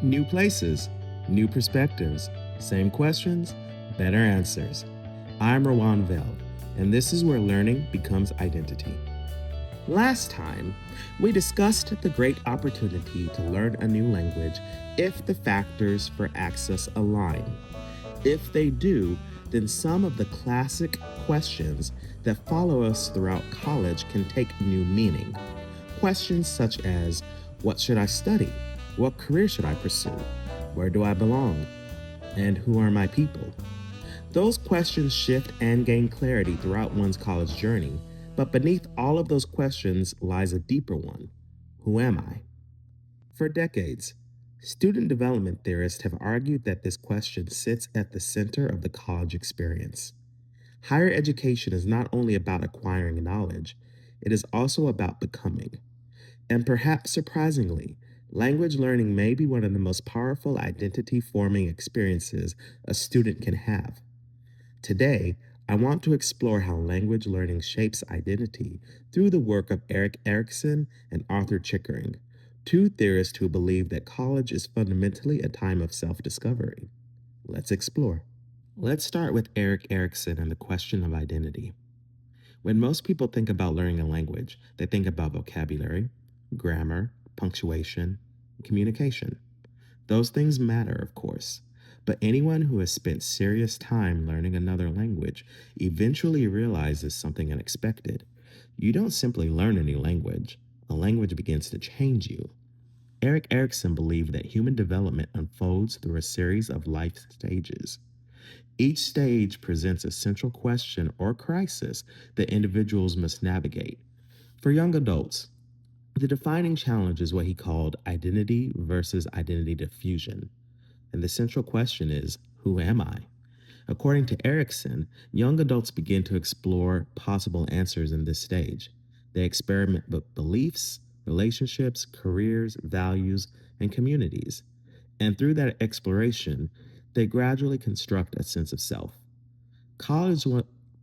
New places, new perspectives, same questions, better answers. I'm Rowan Vale, and this is where learning becomes identity. Last time, we discussed the great opportunity to learn a new language if the factors for access align. If they do, then some of the classic questions that follow us throughout college can take new meaning. Questions such as, what should I study? What career should I pursue? Where do I belong? And who are my people? Those questions shift and gain clarity throughout one's college journey, but beneath all of those questions lies a deeper one. Who am I? For decades, student development theorists have argued that this question sits at the center of the college experience. Higher education is not only about acquiring knowledge, it is also about becoming. And perhaps surprisingly, language learning may be one of the most powerful identity forming experiences a student can have. Today, I want to explore how language learning shapes identity through the work of Erik Erikson and Arthur Chickering, two theorists who believe that college is fundamentally a time of self discovery. Let's explore. Let's start with Erik Erikson and the question of identity. When most people think about learning a language, they think about vocabulary, grammar, punctuation, and communication. Those things matter, of course, but anyone who has spent serious time learning another language eventually realizes something unexpected. You don't simply learn a new language, a language begins to change you. Erik Erikson believed that human development unfolds through a series of life stages. Each stage presents a central question or crisis that individuals must navigate. For young adults, the defining challenge is what he called identity versus identity diffusion. And the central question is, who am I? According to Erikson, young adults begin to explore possible answers in this stage. They experiment with beliefs, relationships, careers, values, and communities. And through that exploration, they gradually construct a sense of self. College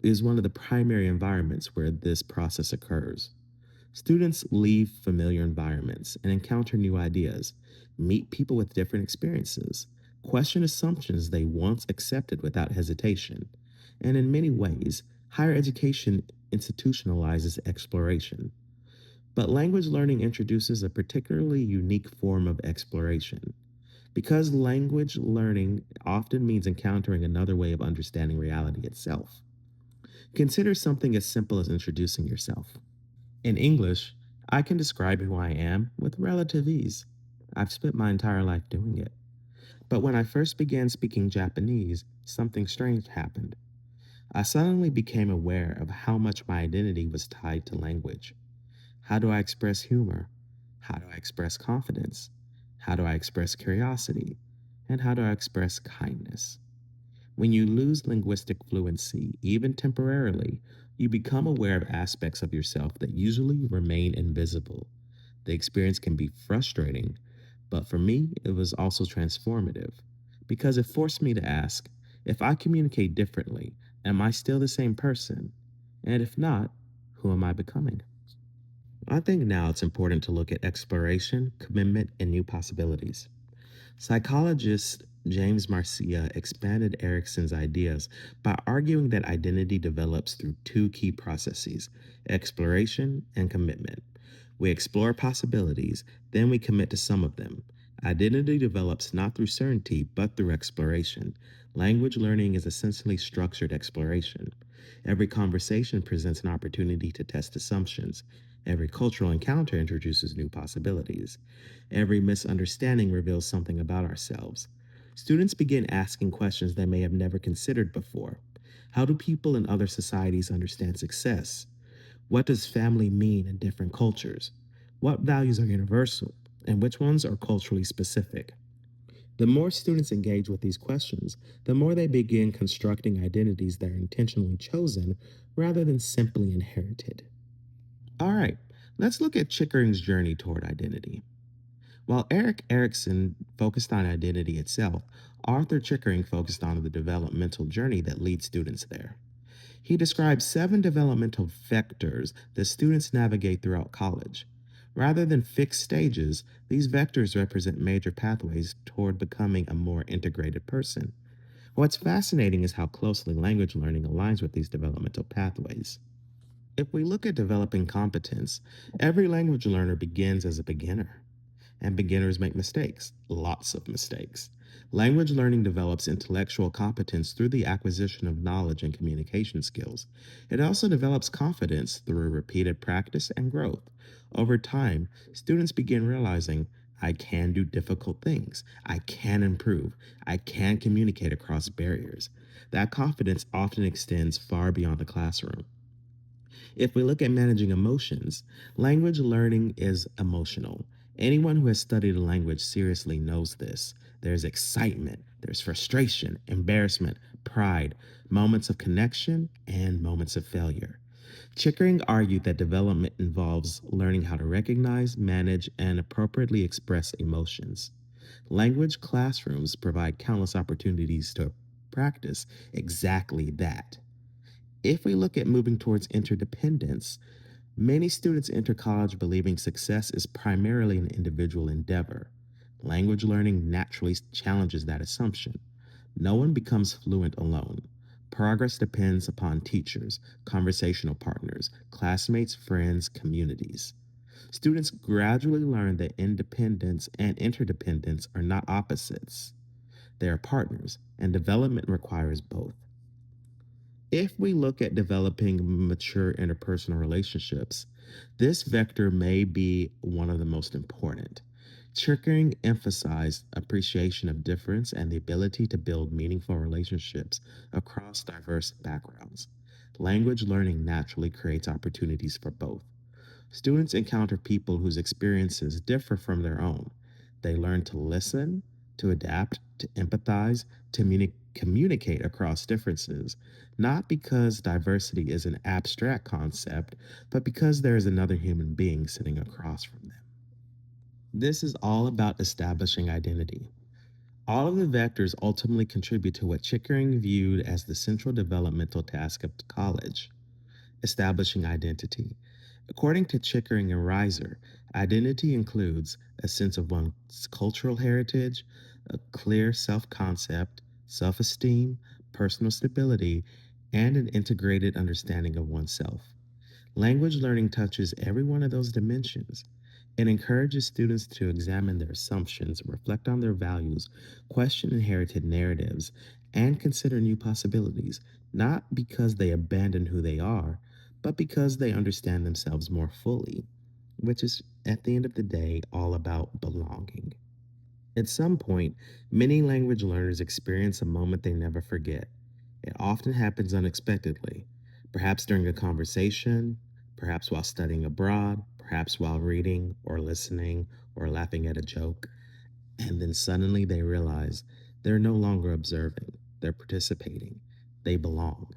is one of the primary environments where this process occurs. Students leave familiar environments and encounter new ideas, meet people with different experiences, question assumptions they once accepted without hesitation, and in many ways, higher education institutionalizes exploration. But language learning introduces a particularly unique form of exploration. Because language learning often means encountering another way of understanding reality itself. Consider something as simple as introducing yourself. In English, I can describe who I am with relative ease. I've spent my entire life doing it. But when I first began speaking Japanese, something strange happened. I suddenly became aware of how much my identity was tied to language. How do I express humor? How do I express confidence? How do I express curiosity? And how do I express kindness? When you lose linguistic fluency, even temporarily, you become aware of aspects of yourself that usually remain invisible. The experience can be frustrating, but for me, it was also transformative because it forced me to ask, if I communicate differently, am I still the same person? And if not, who am I becoming? I think now it's important to look at exploration, commitment, and new possibilities. Psychologist James Marcia expanded Erikson's ideas by arguing that identity develops through two key processes: exploration and commitment. We explore possibilities, then we commit to some of them. Identity develops not through certainty, but through exploration. Language learning is essentially structured exploration. Every conversation presents an opportunity to test assumptions. Every cultural encounter introduces new possibilities. Every misunderstanding reveals something about ourselves. Students begin asking questions they may have never considered before. How do people in other societies understand success? What does family mean in different cultures? What values are universal, and which ones are culturally specific? The more students engage with these questions, the more they begin constructing identities that are intentionally chosen rather than simply inherited. All right, let's look at Chickering's journey toward identity. While Erik Erikson focused on identity itself, Arthur Chickering focused on the developmental journey that leads students there. He describes 7 developmental vectors that students navigate throughout college. Rather than fixed stages, these vectors represent major pathways toward becoming a more integrated person. What's fascinating is how closely language learning aligns with these developmental pathways. If we look at developing competence, every language learner begins as a beginner. And beginners make mistakes, lots of mistakes. Language learning develops intellectual competence through the acquisition of knowledge and communication skills. It also develops confidence through repeated practice and growth. Over time, students begin realizing I can do difficult things, I can improve, I can communicate across barriers. That confidence often extends far beyond the classroom. If we look at managing emotions, language learning is emotional. Anyone who has studied a language seriously knows this. There's excitement, there's frustration, embarrassment, pride, moments of connection, and moments of failure. Chickering argued that development involves learning how to recognize, manage, and appropriately express emotions. Language classrooms provide countless opportunities to practice exactly that. If we look at moving towards interdependence, many students enter college believing success is primarily an individual endeavor. Language learning naturally challenges that assumption. No one becomes fluent alone. Progress depends upon teachers, conversational partners, classmates, friends, communities. Students gradually learn that independence and interdependence are not opposites. They are partners, and development requires both. If we look at developing mature interpersonal relationships, this vector may be one of the most important. Chickering emphasized appreciation of difference and the ability to build meaningful relationships across diverse backgrounds. Language learning naturally creates opportunities for both. Students encounter people whose experiences differ from their own. They learn to listen, to adapt, to empathize, to communicate across differences, not because diversity is an abstract concept, but because there is another human being sitting across from them. This is all about establishing identity. All of the vectors ultimately contribute to what Chickering viewed as the central developmental task of college: establishing identity. According to Chickering and Reiser, identity includes a sense of one's cultural heritage, a clear self concept, self esteem, personal stability, and an integrated understanding of oneself. Language learning touches every one of those dimensions. It encourages students to examine their assumptions, reflect on their values, question inherited narratives, and consider new possibilities, not because they abandon who they are, but because they understand themselves more fully, which is, at the end of the day, all about belonging. At some point, many language learners experience a moment they never forget. It often happens unexpectedly, perhaps during a conversation, perhaps while studying abroad, perhaps while reading or listening or laughing at a joke. And then suddenly they realize they're no longer observing, they're participating, they belong.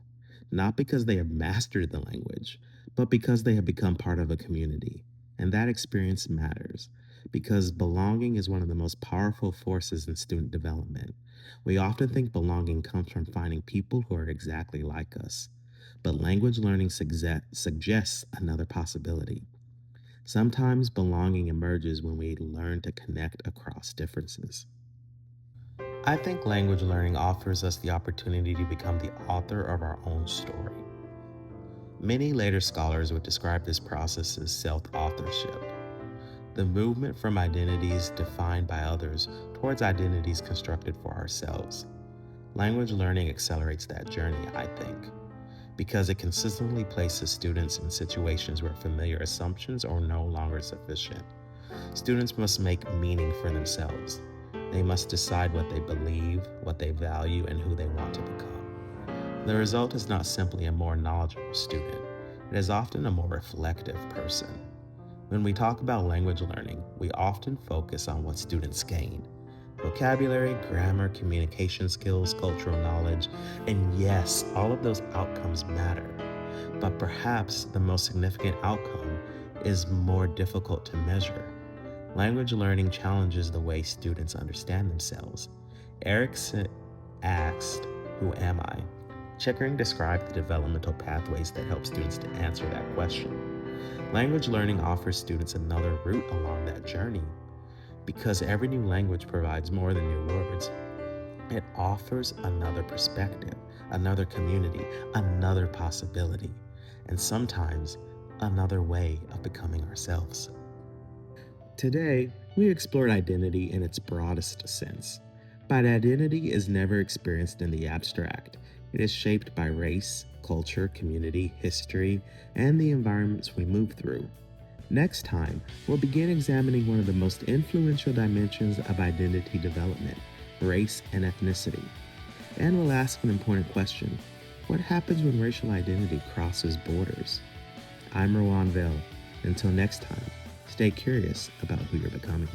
Not because they have mastered the language, but because they have become part of a community. And that experience matters because belonging is one of the most powerful forces in student development. We often think belonging comes from finding people who are exactly like us, but language learning suggests another possibility. Sometimes belonging emerges when we learn to connect across differences. I think language learning offers us the opportunity to become the author of our own story. Many later scholars would describe this process as self authorship, the movement from identities defined by others towards identities constructed for ourselves. Language learning accelerates that journey, I think, because it consistently places students in situations where familiar assumptions are no longer sufficient. Students must make meaning for themselves. They must decide what they believe, what they value, and who they want to become. The result is not simply a more knowledgeable student, it is often a more reflective person. When we talk about language learning, we often focus on what students gain: vocabulary, grammar, communication skills, cultural knowledge, and yes, all of those outcomes matter. But perhaps the most significant outcome is more difficult to measure. Language learning challenges the way students understand themselves. Erikson asked, "Who am I?" Chickering described the developmental pathways that help students to answer that question. Language learning offers students another route along that journey. Because every new language provides more than new words, it offers another perspective, another community, another possibility, and sometimes another way of becoming ourselves. Today, we explored identity in its broadest sense. But identity is never experienced in the abstract. It is shaped by race, culture, community, history, and the environments we move through. Next time, we'll begin examining one of the most influential dimensions of identity development, race and ethnicity. And we'll ask an important question: what happens when racial identity crosses borders? I'm Rowan Vale. Until next time, stay curious about who you're becoming.